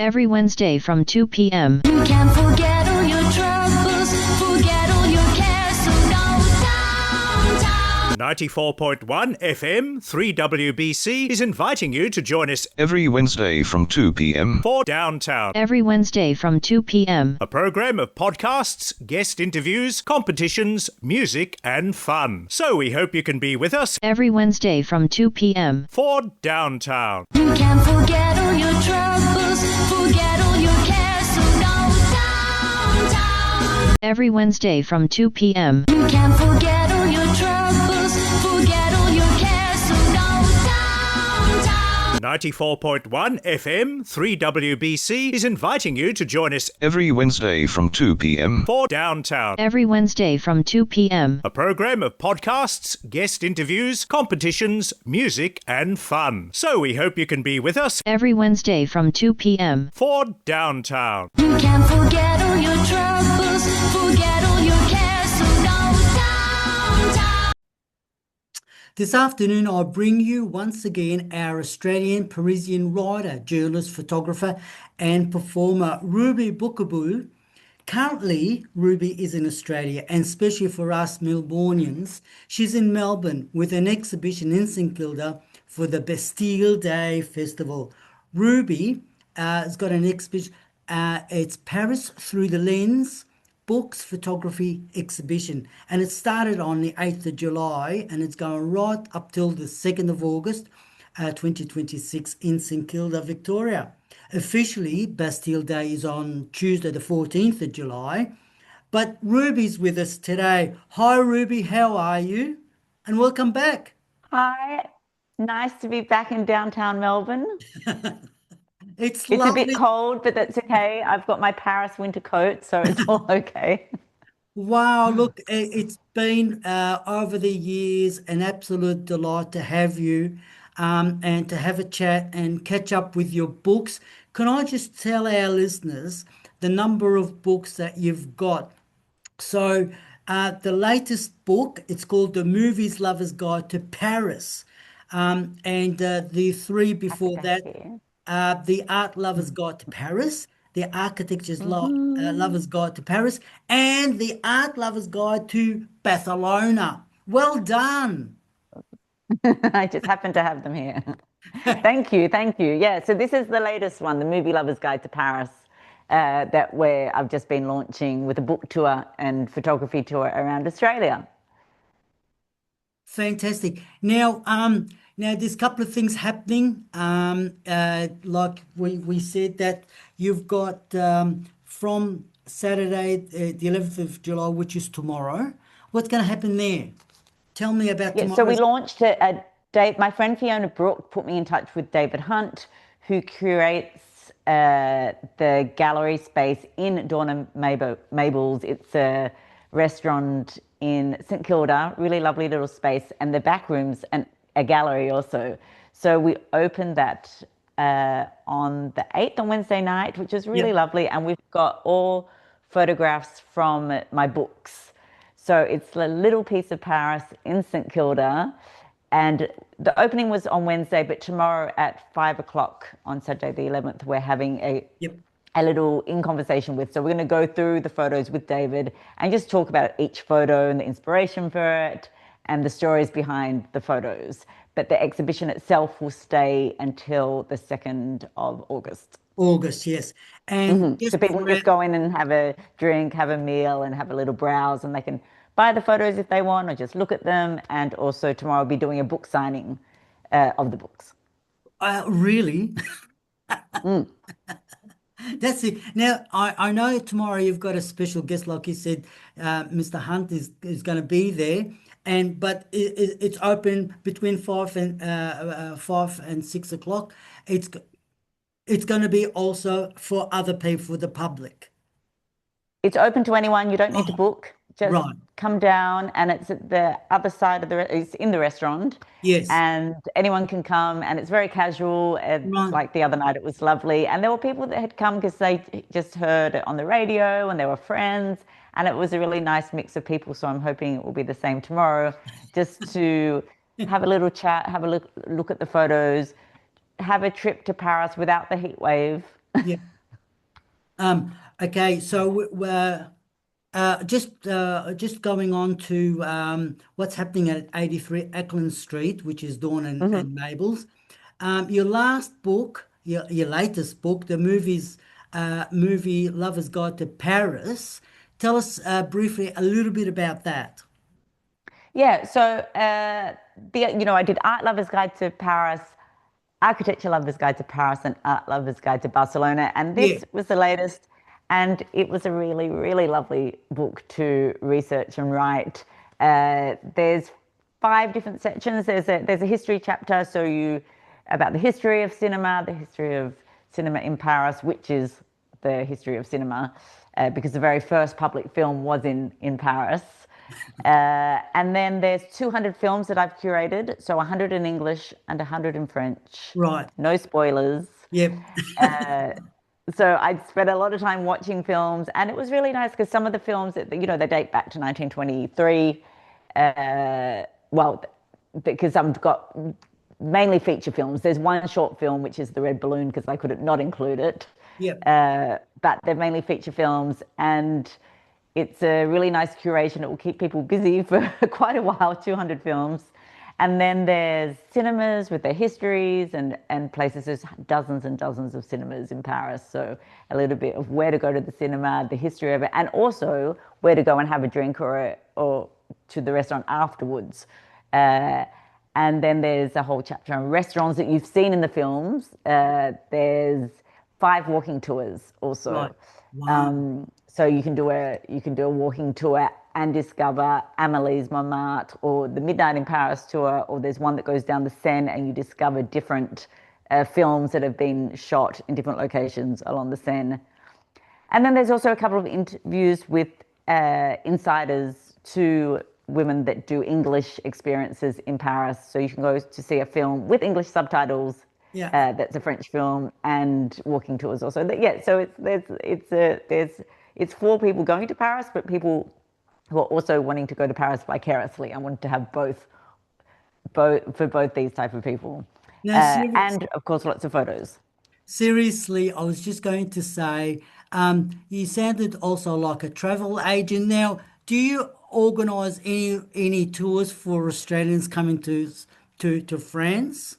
Every Wednesday from 2 p.m. You can forget all your troubles, forget all your cares, so go downtown. 94.1 FM, 3WBC is inviting you to join us every Wednesday from 2 p.m. for Downtown, Every Wednesday from 2 p.m. a program of podcasts, guest interviews, competitions, music and fun. So we hope you can be with us Every Wednesday from 2 p.m. for Downtown. You can forget all your troubles, forget all your cares, so go downtown. Every Wednesday from 2 p.m. You can forget all your troubles, forget all your cares, so go downtown. 94.1 FM, 3WBC is inviting you to join us Every Wednesday from 2 p.m. for Downtown, Every Wednesday from 2 p.m. a program of podcasts, guest interviews, competitions, music and fun. So we hope you can be with us Every Wednesday from 2 p.m. for Downtown. You can forget all your troubles, forget all your cares, so go downtown. This afternoon, I bring you once again our Australian Parisian writer, journalist, photographer, and performer, Ruby Boukabou. Currently, Ruby is in Australia, and especially for us Melbournians, she's in Melbourne with an exhibition in St. Kilda for the Bastille Day Festival. Ruby has got an exhibition, it's Paris Through the Lens, Books Photography Exhibition, and it started on the 8th of July and it's going right up till the 2nd of August 2026 in St. Kilda, Victoria. Officially, Bastille Day is on Tuesday the 14th of July, but Ruby's with us today. Hi Ruby, how are you? And welcome back. Hi, nice to be back in downtown Melbourne. It's It's a lovely. bit cold, but that's okay. I've got my Paris winter coat, so it's all okay. Wow, look, it's been over the years an absolute delight to have you and to have a chat and catch up with your books. Can I just tell our listeners the number of books that you've got? So the latest book, it's called The Movies Lover's Guide to Paris. And the three before that, Thank you. The Art Lover's Guide to Paris, the Architecture's Lover's Guide to Paris, and the Art Lover's Guide to Barcelona. Well done. I just happen to have them here. Thank you, thank you. Yeah, so this is the latest one, the Movie Lover's Guide to Paris, where I've just been launching with a book tour and photography tour around Australia. Fantastic. Now, there's a couple of things happening. Like we said that you've got from Saturday, the 11th of July, which is tomorrow. What's going to happen there? Tell me about Yeah, tomorrow. so we launched my friend Fiona Brooke put me in touch with David Hunt, who curates the gallery space in Dawn Mabel's. It's a restaurant in St. Kilda, really lovely little space, and the back rooms and a gallery also. So we opened that on the 8th on Wednesday night, which is really lovely. And we've got all photographs from my books. So it's a little piece of Paris in St. Kilda. And the opening was on Wednesday, but tomorrow at 5 o'clock on Saturday the 11th, we're having a little in conversation with. So we're going to go through the photos with David and just talk about each photo and the inspiration for it and the stories behind the photos. But the exhibition itself will stay until the 2nd of August. August, yes. And So people can just go in and have a drink, have a meal and have a little browse, and they can buy the photos if they want or just look at them. And also tomorrow I'll be doing a book signing of the books. Really? That's it. Now, I know tomorrow you've got a special guest, like you said, Mr. Hunt is going to be there, but it's open between 5 and 6 o'clock. It's going to be also for other people, for the public. It's open to anyone. You don't need to book. Just Right. come down, and it's at the other side of it's in the restaurant. Yes. And anyone can come, and it's very casual. And Right. like the other night, it was lovely. And there were people that had come because they just heard it on the radio, and they were friends, and it was a really nice mix of people. So I'm hoping it will be the same tomorrow, just to have a little chat, have a look at the photos, have a trip to Paris without the heat wave, Yeah. Okay, so we're just going on to what's happening at 83 Ackland Street, which is Dawn Mhm. and Mabel's. Your last book, your latest book, the movie Lover's Guide to Paris. Tell us briefly a little bit about that. Yeah, so I did Art Lover's Guide to Paris, Architecture Lover's Guide to Paris, and Art Lover's Guide to Barcelona. And Yeah, this was the latest, and it was a really, really lovely book to research and write. There's 5 different sections. There's a history chapter, so you about the history of cinema, the history of cinema in Paris, which is the history of cinema, because the very first public film was in Paris. And then there's 200 films that I've curated, so 100 in English and 100 in French. right. No spoilers. Yep. So I spent a lot of time watching films, and it was really nice because some of the films that they date back to 1923. Well, because I've got mainly feature films. There's one short film which is The Red Balloon because I could not include it. Yep. But they're mainly feature films, and it's a really nice curation. It will keep people busy for quite a while, 200 films. And then there's cinemas with their histories and places. There's dozens and dozens of cinemas in Paris. So a little bit of where to go to the cinema, the history of it, and also where to go and have a drink or to the restaurant afterwards. And then there's a whole chapter on restaurants that you've seen in the films. There's 5 walking tours also. Right. Wow. So you can do a walking tour and discover Amelie's Montmartre or the Midnight in Paris tour, or there's one that goes down the Seine and you discover different films that have been shot in different locations along the Seine. And then there's also a couple of interviews with insiders to women that do English experiences in Paris. So you can go to see a film with English subtitles. Yeah. That's a French film, and walking tours also. So it's for people going to Paris, but people who are also wanting to go to Paris vicariously. I wanted to have both for both these type of people, Now, and of course lots of photos. seriously, I was just going to say, you sounded also like a travel agent. Now, do you organise any tours for Australians coming to France?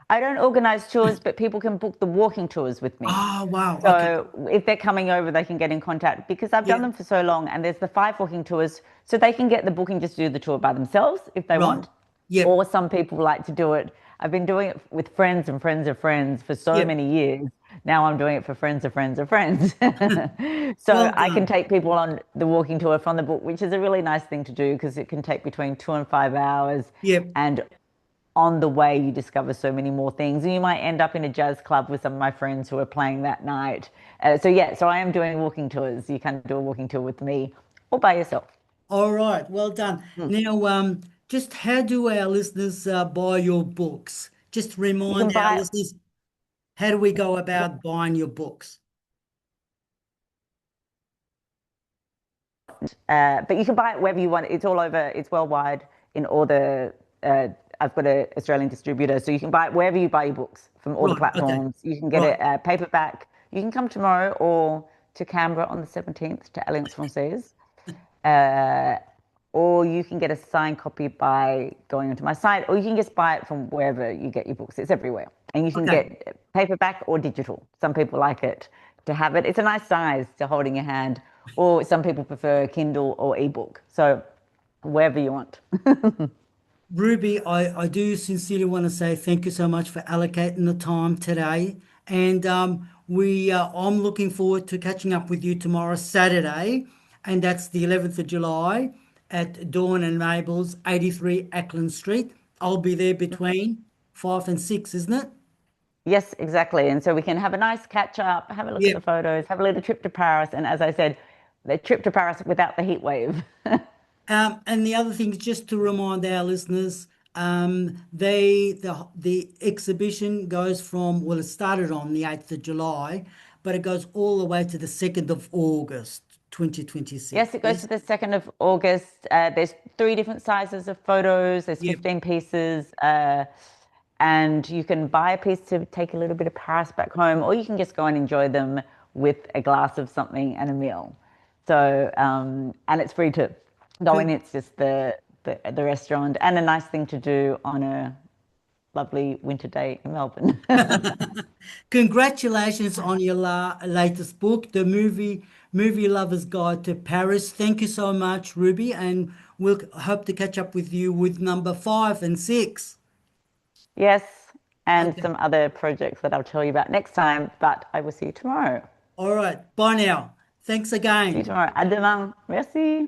I don't organise tours, but people can book the walking tours with me. Oh, wow. Okay. So if they're coming over, they can get in contact because I've done Yeah. them for so long, and there's the 5 walking tours, so they can get the booking just to do the tour by themselves if they Right. want. Yep. Or some people like to do it. I've been doing it with friends and friends of friends for so Yep. many years. Now I'm doing it for friends of friends of friends. So Well I can done. take people on the walking tour from the book, which is a really nice thing to do because it can take between 2 and 5 hours. Yep. And on the way, you discover so many more things. And you might end up in a jazz club with some of my friends who are playing that night. So I am doing walking tours. You can do a walking tour with me or by yourself. All right. Well done. Now, just how do our listeners buy your books? Just You can remind our buy listeners, how do we go about buying your books? But you can buy it wherever you want. It's all over. It's worldwide in all the. I've got an Australian distributor, so you can buy it wherever you buy your books from all the Right. Okay. platforms. You can get Right. it paperback. You can come tomorrow or to Canberra on the 17th to Alliance Francaise. Or you can get a signed copy by going onto my site, or you can just buy it from wherever you get your books. It's everywhere. And you can Okay. get paperback or digital. Some people like it to have it. It's a nice size to hold in your hand, or some people prefer Kindle or ebook. So wherever you want. Ruby, I do sincerely want to say thank you so much for allocating the time today. And I'm looking forward to catching up with you tomorrow, Saturday, and that's the 11th of July at Dawn and Mabel's, 83 Ackland Street. I'll be there between 5 and 6, isn't it? Yes, exactly. And so we can have a nice catch up, have a look at Yeah. the photos, have a little trip to Paris. And as I said, the trip to Paris without the heat wave. And the other thing is just to remind our listeners, the exhibition goes from, well, it started on the 8th of July, but it goes all the way to the 2nd of August, 2026. Yes, it goes to the 2nd of August. There's 3 different sizes of photos. There's Yep. 15 pieces. And you can buy a piece to take a little bit of Paris back home, or you can just go and enjoy them with a glass of something and a meal. So, and it's free to go in. It's just the restaurant, and a nice thing to do on a lovely winter day in Melbourne. Congratulations on your latest book, The Movie Lover's Guide to Paris. Thank you so much, Ruby, and we'll hope to catch up with you with number 5 and 6. Yes, and some other projects that I'll tell you about next time, but I will see you tomorrow. All right. Bye now. Thanks again. See you tomorrow. À demain. Merci.